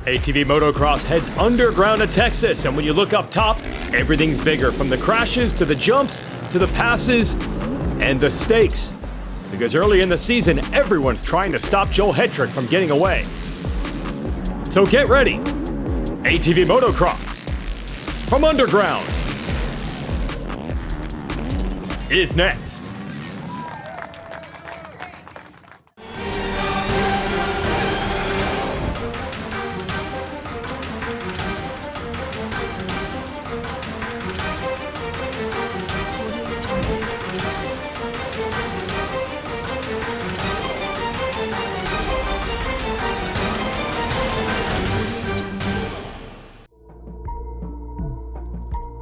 ATV Motocross heads underground to Texas, and when you look up top, everything's bigger, from the crashes to the jumps to the passes and the stakes. Because early in the season, everyone's trying to stop Joel Hetrick from getting away. So get ready. ATV Motocross from underground is next.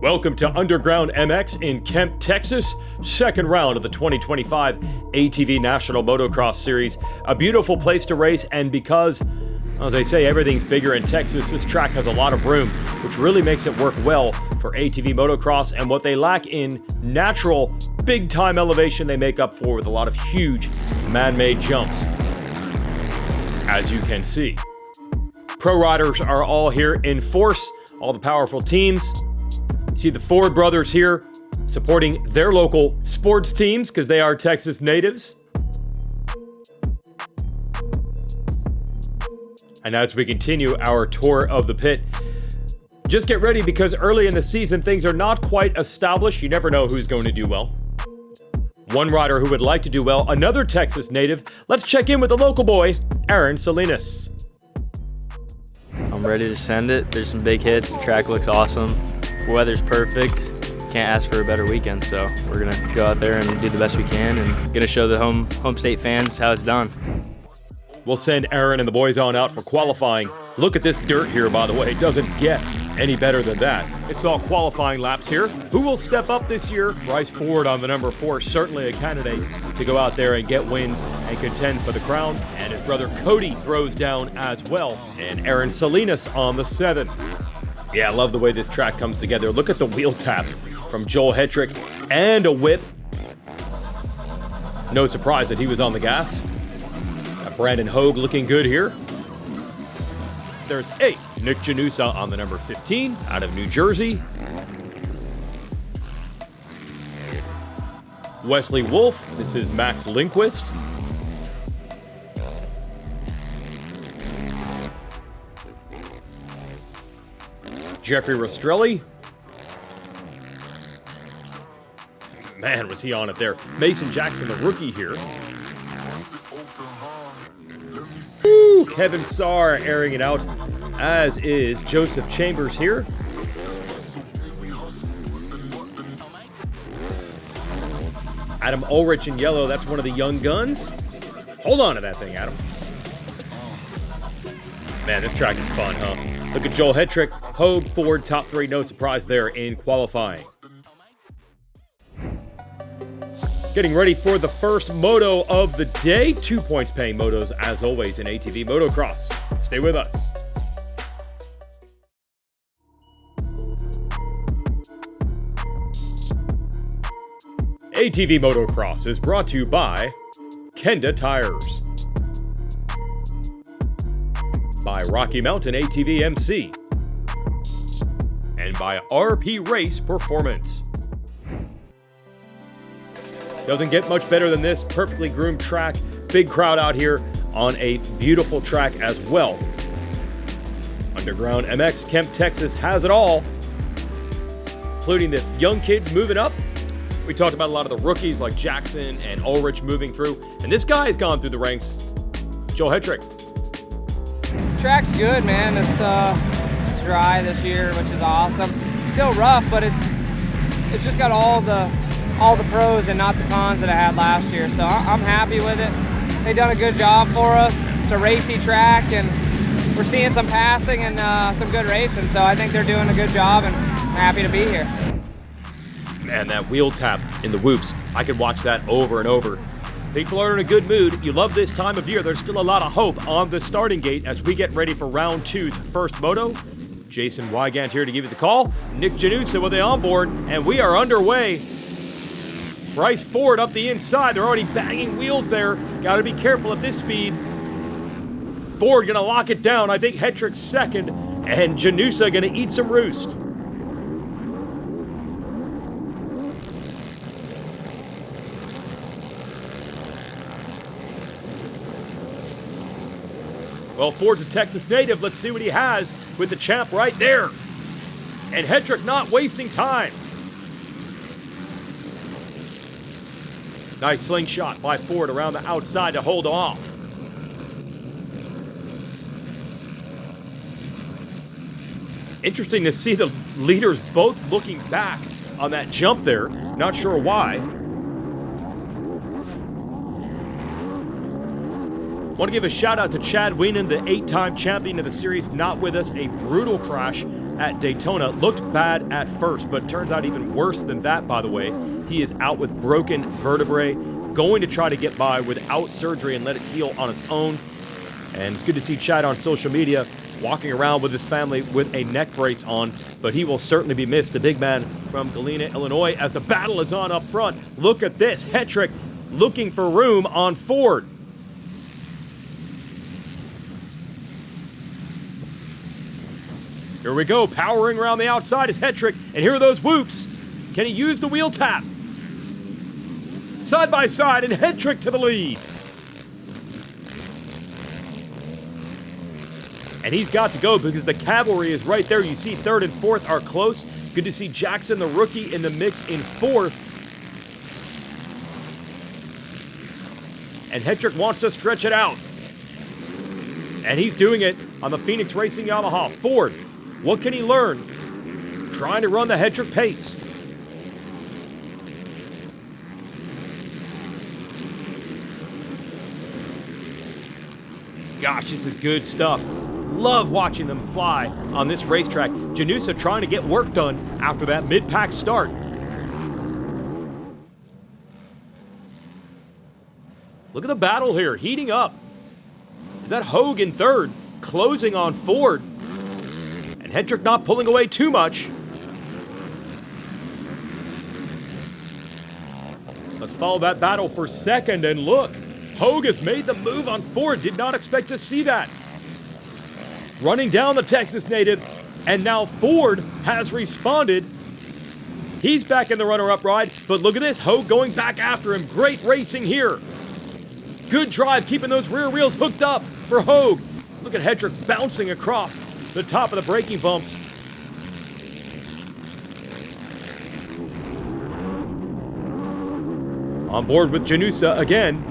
Welcome to Underground MX in Kemp, Texas, second round of the 2025 ATV National Motocross Series. A beautiful place to race, and because, as I say, everything's bigger in Texas, this track has a lot of room, which really makes it work well for ATV Motocross, and what they lack in natural, big-time elevation, they make up for with a lot of huge man-made jumps, as you can see. Pro riders are all here in force, all the powerful teams. See the Ford brothers here supporting their local sports teams because they are Texas natives. And as we continue our tour of the pit, just get ready because early in the season things are not quite established. You never know who's going to do well. One rider who would like to do well, another Texas native. Let's check in with the local boy, Aaron Salinas. I'm ready to send it. There's some big hits. The track looks awesome. Weather's perfect. Can't ask for a better weekend, so we're gonna go out there and do the best we can and gonna show the home state fans how it's done. We'll send Aaron and the boys on out for qualifying. Look at this dirt here, by the way. It doesn't get any better than that. It's all qualifying laps here. Who will step up this year? Bryce Ford on the number 4, certainly a candidate to go out there and get wins and contend for the crown. And his brother Cody throws down as well. And Aaron Salinas on the 7. Yeah, I love the way this track comes together. Look at the wheel tap from Joel Hetrick and a whip. No surprise that he was on the gas. Brandon Hogue looking good here. There's 8. Nick Janusa on the number 15 out of New Jersey. Wesley Wolf. This is Max Lindquist. Jeffrey Rastrelli. Man, was he on it there. Mason Jackson, the rookie here. Woo, Kevin Saar airing it out, as is Joseph Chambers here. Adam Ulrich in yellow, that's one of the young guns. Hold on to that thing, Adam. Man, this track is fun, huh? Look at Joel Hetrick, Hogue, Ford, top 3, no surprise there in qualifying. Getting ready for the first moto of the day. 2 points paying motos, as always, in ATV Motocross. Stay with us. ATV Motocross is brought to you by Kenda Tires, by Rocky Mountain ATV MC, and by RP Race Performance. Doesn't get much better than this. Perfectly groomed track. Big crowd out here on a beautiful track as well. Underground MX Kemp, Texas has it all, including the young kids moving up. We talked about a lot of the rookies like Jackson and Ulrich moving through. And this guy has gone through the ranks. Joel Hetrick. Track's good, man. It's dry this year, which is awesome. Still rough, but it's just got all the pros and not the cons that I had last year. So I'm happy with it. They've done a good job for us. It's a racy track, and we're seeing some passing and some good racing. So I think they're doing a good job, and I'm happy to be here. Man, that wheel tap in the whoops, I could watch that over and over. People are in a good mood. You love this time of year. There's still a lot of hope on the starting gate as we get ready for round 2's first moto. Jason Wygant here to give you the call. Nick Janusa with the onboard, and we are underway. Bryce Ford up the inside. They're already banging wheels there. Got to be careful at this speed. Ford gonna lock it down. I think Hetrick's second, and Janusa gonna eat some roost. Well, Ford's a Texas native. Let's see what he has with the champ right there. And Hetrick not wasting time. Nice slingshot by Ford around the outside to hold off. Interesting to see the leaders both looking back on that jump there. Not sure why. Want to give a shout out to Chad Wienen, the 8-time champion of the series, not with us. A brutal crash at Daytona. Looked bad at first, but turns out even worse than that, by the way. He is out with broken vertebrae, going to try to get by without surgery and let it heal on its own. And it's good to see Chad on social media walking around with his family with a neck brace on, but he will certainly be missed. The big man from Galena, Illinois, as the battle is on up front. Look at this. Hetrick looking for room on Ford. Here we go, powering around the outside is Hetrick, and here are those whoops. Can he use the wheel tap? Side by side, and Hetrick to the lead. And he's got to go because the cavalry is right there. You see third and fourth are close. Good to see Jackson, the rookie, in the mix in fourth. And Hetrick wants to stretch it out. And he's doing it on the Phoenix Racing Yamaha. Ford, what can he learn? Trying to run the Hetrick pace. Gosh, this is good stuff. Love watching them fly on this racetrack. Janusa trying to get work done after that mid-pack start. Look at the battle here, heating up. Is that Hogue in third, closing on Ford? And Hetrick not pulling away too much. Let's follow that battle for second, and look, Hogue has made the move on Ford. Did not expect to see that. Running down the Texas native, and now Ford has responded. He's back in the runner-up ride, but look at this, Hogue going back after him. Great racing here. Good drive, keeping those rear wheels hooked up for Hogue. Look at Hetrick bouncing across the top of the braking bumps. On board with Janusa again.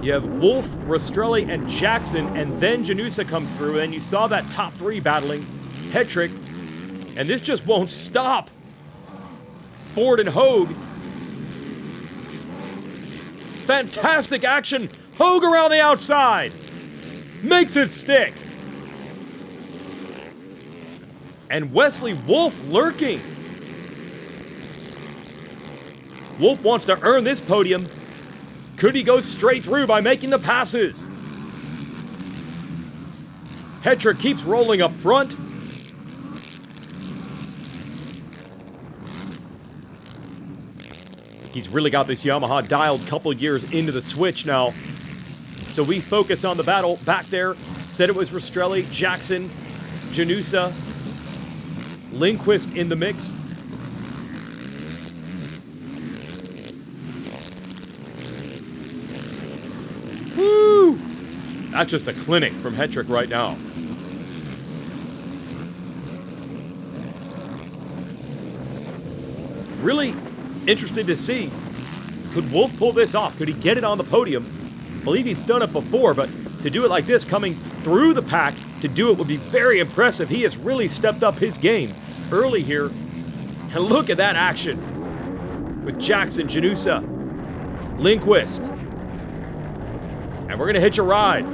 You have Wolf, Rastrelli, and Jackson, and then Janusa comes through, and you saw that top three battling. Hetrick, and this just won't stop. Ford and Hogue. Fantastic action. Hogue around the outside. Makes it stick. And Wesley Wolf lurking. Wolf wants to earn this podium. Could he go straight through by making the passes? Hetrick keeps rolling up front. He's really got this Yamaha dialed a couple years into the switch now. So we focus on the battle back there. Said it was Rastrelli, Jackson, Janusa, Lindquist in the mix. Woo! That's just a clinic from Hetrick right now. Really interested to see, could Wolf pull this off? Could he get it on the podium? I believe he's done it before, but to do it like this, coming through the pack, to do it would be very impressive. He has really stepped up his game early here. And look at that action with Jackson, Janusa, Lindquist. And we're going to hitch a ride.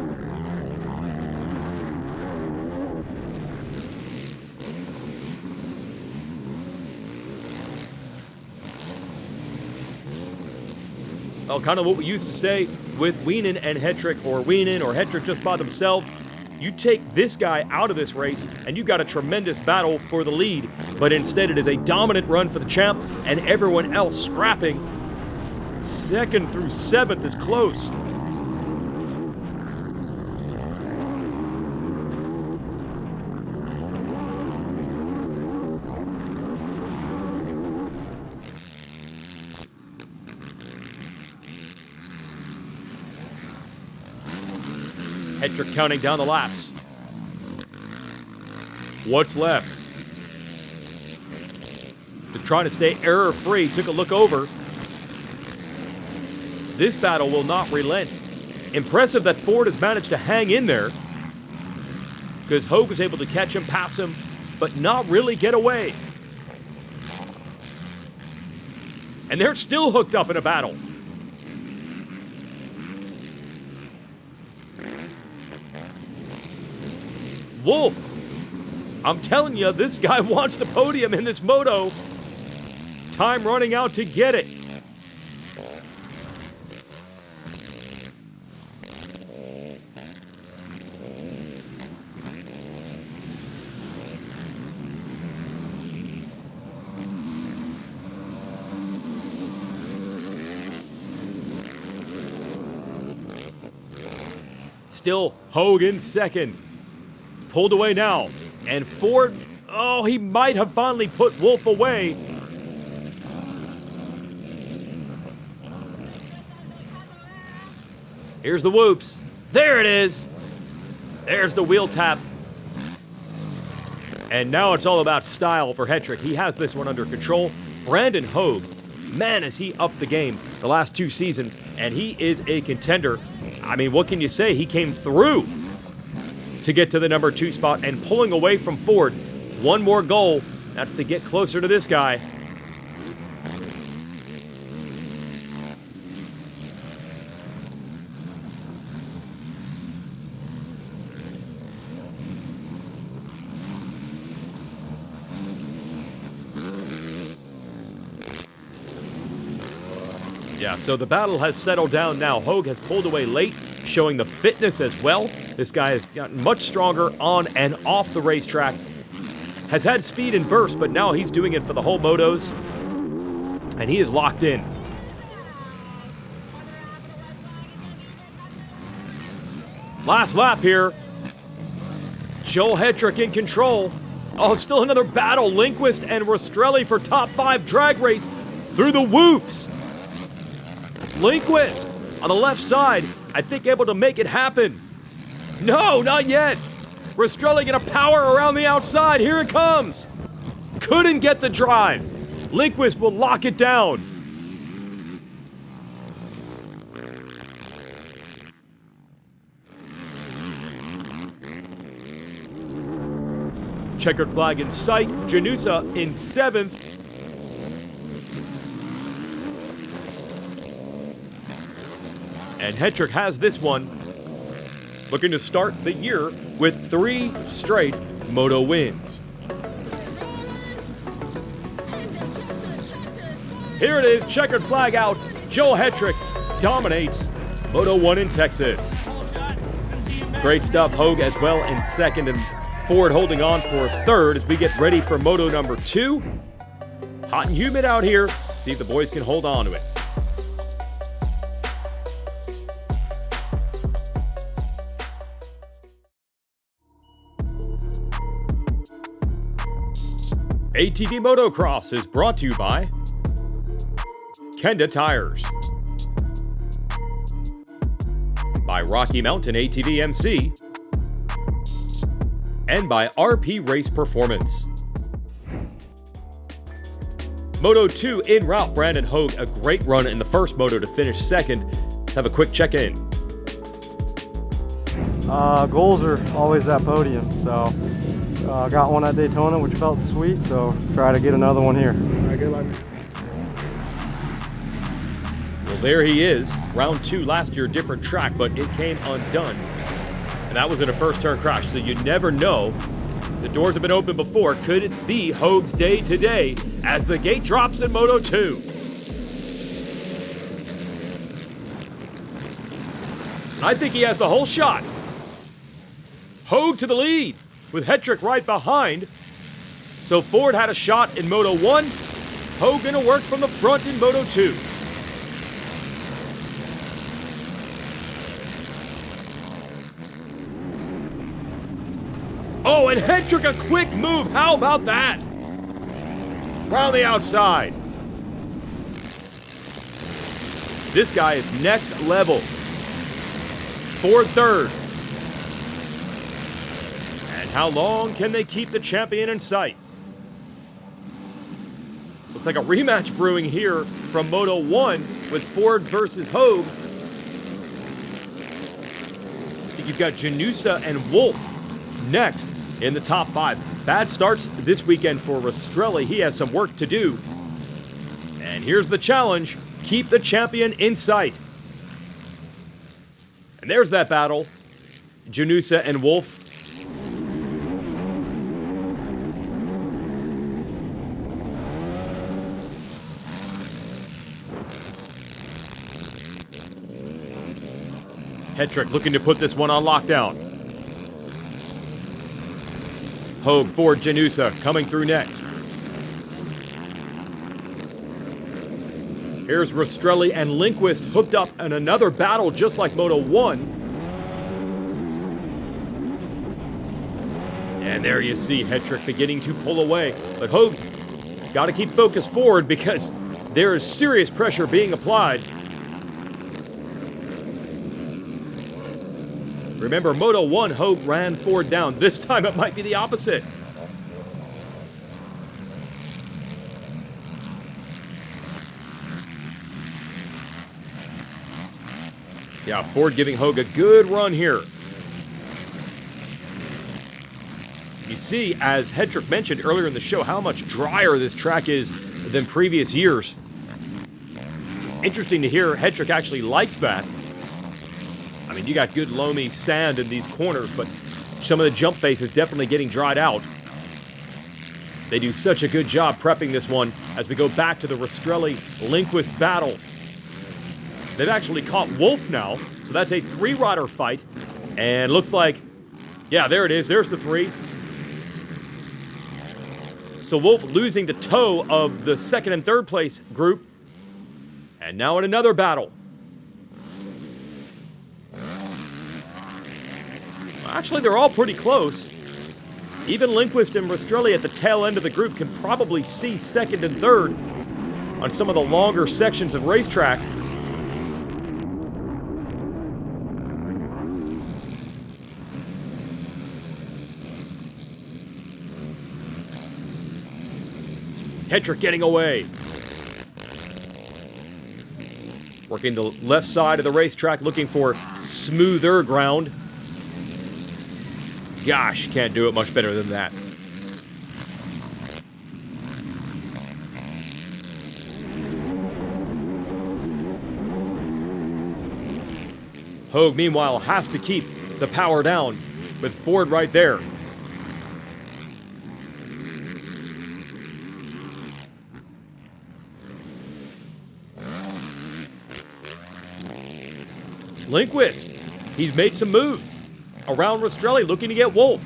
Well, kind of what we used to say with Wienen and Hetrick, or Wienen or Hetrick just by themselves. You take this guy out of this race, and you got a tremendous battle for the lead. But instead, it is a dominant run for the champ, and everyone else scrapping. Second through seventh is close. Hetrick counting down the laps. What's left? Just trying to stay error-free. Took a look over. This battle will not relent. Impressive that Ford has managed to hang in there, because Hogue was able to catch him, pass him, but not really get away. And they're still hooked up in a battle. Wolf, I'm telling you, this guy wants the podium in this moto. Time running out to get it. Still Hogue in second. Pulled away now. And Ford, oh, he might have finally put Wolf away. Here's the whoops. There it is. There's the wheel tap. And now it's all about style for Hetrick. He has this one under control. Brandon Hogue, man, has he upped the game the last 2 seasons, and he is a contender. I mean, what can you say? He came through to get to the number 2 spot and pulling away from Ford. One more goal, that's to get closer to this guy. Yeah, so the battle has settled down now. Hogue has pulled away late, showing the fitness as well. This guy has gotten much stronger on and off the racetrack. Has had speed and burst, but now he's doing it for the whole motos. And he is locked in. Last lap here. Joel Hetrick in control. Oh, still another battle. Lindquist and Rastrelli for top 5 drag race through the whoops. Lindquist on the left side, I think able to make it happen. No, not yet. Rastrelli gonna power around the outside. Here it comes. Couldn't get the drive. Lindquist will lock it down. Checkered flag in sight. Janusa in 7th. And Hetrick has this one, looking to start the year with 3 straight moto wins. Here it is, checkered flag out. Joel Hetrick dominates Moto 1 in Texas. Great stuff. Hogue as well in 2nd, and Ford holding on for 3rd as we get ready for Moto number 2. Hot and humid out here. See if the boys can hold on to it. ATV Motocross is brought to you by Kenda Tires, by Rocky Mountain ATV MC, and by RP Race Performance. Moto 2 en route. Brandon Hogue, a great run in the first moto to finish 2nd. Let's have a quick check-in. Goals are always that podium, so got one at Daytona, which felt sweet, so try to get another one here. All right, good luck. Well, there he is. Round 2 last year, different track, but it came undone. And that was in a first turn crash, so you never know. The doors have been open before. Could it be Hogue's day today as the gate drops in Moto 2? I think he has the whole shot. Hogue to the lead, with Hetrick right behind. So Ford had a shot in Moto 1. Hogue gonna work from the front in Moto 2. Oh, and Hetrick, a quick move. How about that? Round the outside. This guy is next level. Ford 3rd. How long can they keep the champion in sight? Looks like a rematch brewing here from Moto 1 with Ford versus Hogue. I think you've got Janusa and Wolf next in the top 5. Bad starts this weekend for Rastrelli. He has some work to do. And here's the challenge. Keep the champion in sight. And there's that battle. Janusa and Wolf. Hetrick looking to put this one on lockdown. Hogue, Ford, Janusa coming through next. Here's Rastrelli and Lindquist hooked up in another battle just like Moto 1. And there you see Hetrick beginning to pull away. But Hogue got to keep focused forward because there is serious pressure being applied. Remember, Moto 1, Hogue ran Ford down. This time it might be the opposite. Yeah, Ford giving Hogue a good run here. You see, as Hetrick mentioned earlier in the show, how much drier this track is than previous years. It's interesting to hear Hetrick actually likes that. I mean, you got good loamy sand in these corners, but some of the jump face is definitely getting dried out. They do such a good job prepping this one as we go back to the Rastrelli-Lindquist battle. They've actually caught Wolf now, so that's a 3-rider fight. And looks like, yeah, there it is. There's the 3. So Wolf losing the toe of the 2nd and 3rd place group. And now in another battle. Actually, they're all pretty close. Even Lindquist and Rastrelli at the tail end of the group can probably see 2nd and 3rd on some of the longer sections of racetrack. Hetrick getting away. Working the left side of the racetrack, looking for smoother ground. Gosh, can't do it much better than that. Hogue, meanwhile, has to keep the power down with Ford right there. Lindquist, he's made some moves around Rastrelli, looking to get Wolf.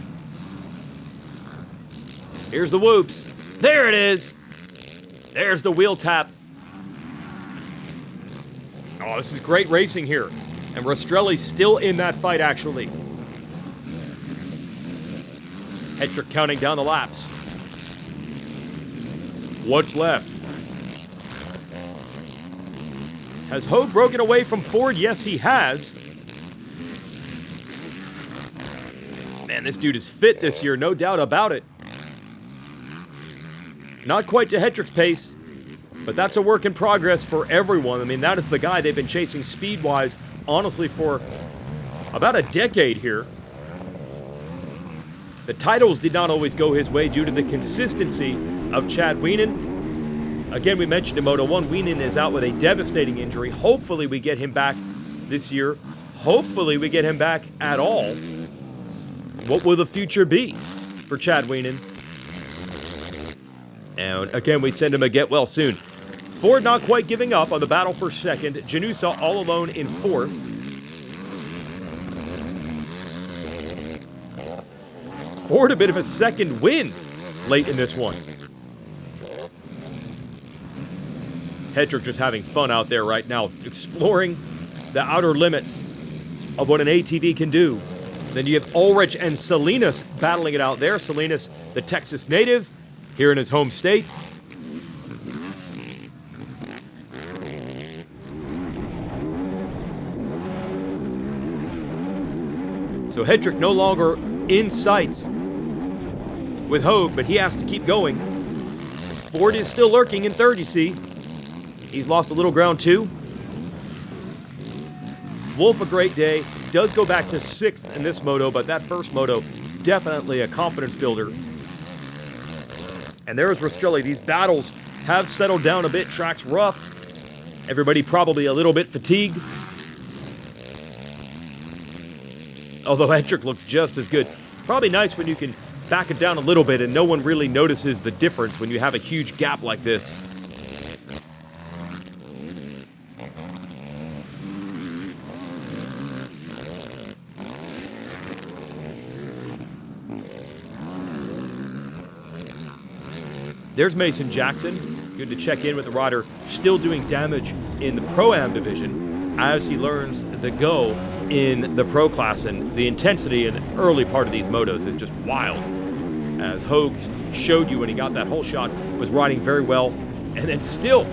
Here's the whoops. There it is. There's the wheel tap. Oh, this is great racing here. And Rastrelli's still in that fight, actually. Hetrick counting down the laps. What's left? Has Hogue broken away from Ford? Yes, he has. Man, this dude is fit this year, no doubt about it. Not quite to Hetrick's pace, but that's a work in progress for everyone. I mean, that is the guy they've been chasing speed-wise, honestly, for about a decade here. The titles did not always go his way due to the consistency of Chad Wienen. Again, we mentioned in Moto 1, Wienen is out with a devastating injury. Hopefully we get him back this year. Hopefully we get him back at all. What will the future be for Chad Wienen? And again, we send him a get well soon. Ford not quite giving up on the battle for 2nd. Janusa all alone in 4th. Ford a bit of a 2nd win late in this one. Hetrick just having fun out there right now, exploring the outer limits of what an ATV can do. Then you have Ulrich and Salinas battling it out there. Salinas, the Texas native, here in his home state. So Hetrick no longer in sight with Hogue, but he has to keep going. Ford is still lurking in third, you see. He's lost a little ground too. Wolf, a great day. Does go back to 6th in this moto, but that first moto, definitely a confidence builder. And there's Rastrelli. These battles have settled down a bit. Track's rough. Everybody probably a little bit fatigued. Although Hetrick looks just as good. Probably nice when you can back it down a little bit and no one really notices the difference when you have a huge gap like this. There's Mason Jackson. Good to check in with the rider. Still doing damage in the Pro-Am division as he learns the go in the Pro class. And the intensity in the early part of these motos is just wild. As Hogue showed you when he got that whole shot, was riding very well. And then still,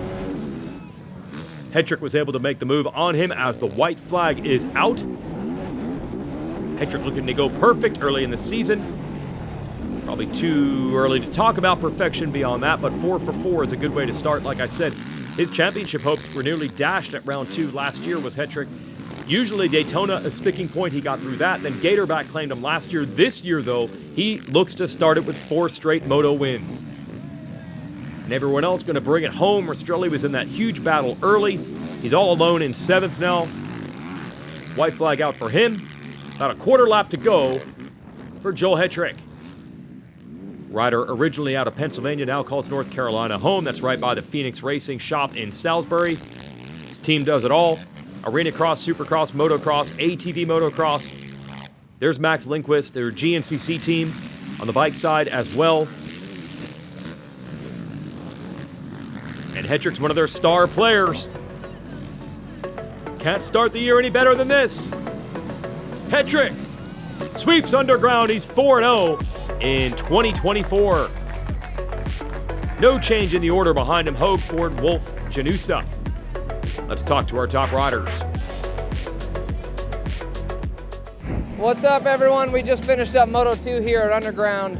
Hetrick was able to make the move on him as the white flag is out. Hetrick looking to go perfect early in the season. Probably too early to talk about perfection beyond that, but 4 for 4 is a good way to start. Like I said, his championship hopes were nearly dashed at round 2 last year was Hetrick. Usually Daytona, a sticking point, he got through that. Then Gatorback claimed him last year. This year, though, he looks to start it with 4 straight moto wins. And everyone else going to bring it home. Rastrelli was in that huge battle early. He's all alone in 7th now. White flag out for him. About a quarter lap to go for Joel Hetrick. Rider originally out of Pennsylvania, now calls North Carolina home. That's right by the Phoenix Racing shop in Salisbury. His team does it all. Arena Cross, Supercross, Motocross, ATV Motocross. There's Max Lindquist, their GNCC team on the bike side as well. And Hetrick's one of their star players. Can't start the year any better than this. Hetrick sweeps underground. He's 4-0 in 2024. No change in the order behind him. Hogue, Ford, Wolf, Janusa. Let's talk to our top riders. What's up, everyone? We just finished up Moto 2 here at Underground.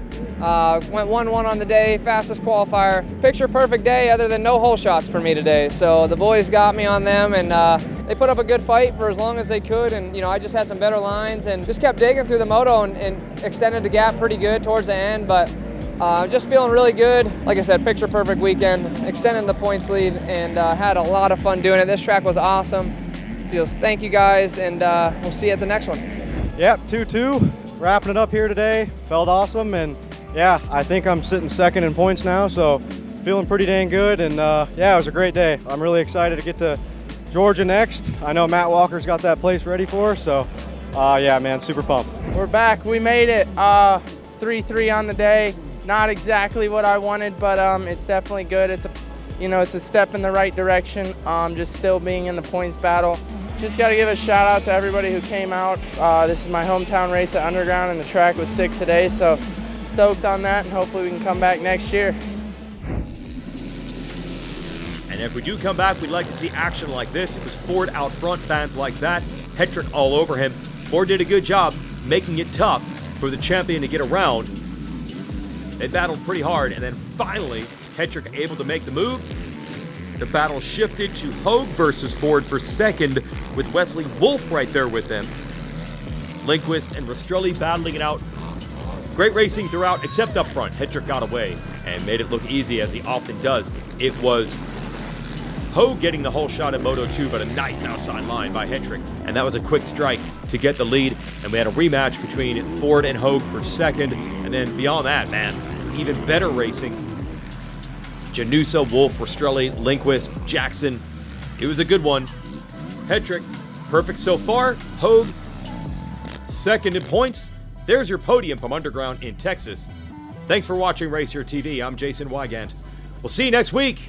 Went 1-1 on the day, fastest qualifier. Picture perfect day other than no hole shots for me today. So the boys got me on them, and they put up a good fight for as long as they could. And I just had some better lines and just kept digging through the moto and extended the gap pretty good towards the end. But just feeling really good. Like I said, picture perfect weekend, extending the points lead, and had a lot of fun doing it. This track was awesome. Thank you guys, and we'll see you at the next one. Yep, 2-2, wrapping it up here today. Felt awesome, and yeah, I think I'm sitting 2nd in points now, so feeling pretty dang good, and yeah, it was a great day. I'm really excited to get to Georgia next. I know Matt Walker's got that place ready for us, so yeah, man, super pumped. We're back, we made it. 3-3 on the day. Not exactly what I wanted, but it's definitely good. It's a step in the right direction. Just still being in the points battle. Just got to give a shout out to everybody who came out. This is my hometown race at Underground, and the track was sick today, so stoked on that, and hopefully we can come back next year. And if we do come back, we'd like to see action like this. It was Ford out front, fans like that. Hetrick all over him. Ford did a good job making it tough for the champion to get around. They battled pretty hard, and then finally, Hetrick able to make the move. The battle shifted to Hogue versus Ford for 2nd, with Wesley Wolf right there with them. Lindquist and Rastrelli battling it out. Great racing throughout, except up front. Hetrick got away and made it look easy, as he often does. It was Hogue getting the whole shot at Moto 2, but a nice outside line by Hetrick. And that was a quick strike to get the lead. And we had a rematch between Ford and Hogue for 2nd. And then beyond that, man, even better racing. Janusa, Wolf, Rastrelli, Lindquist, Jackson. It was a good one. Hetrick, perfect so far. Hogue, 2nd in points. There's your podium from Underground in Texas. Thanks for watching Racer TV. I'm Jason Wygant. We'll see you next week.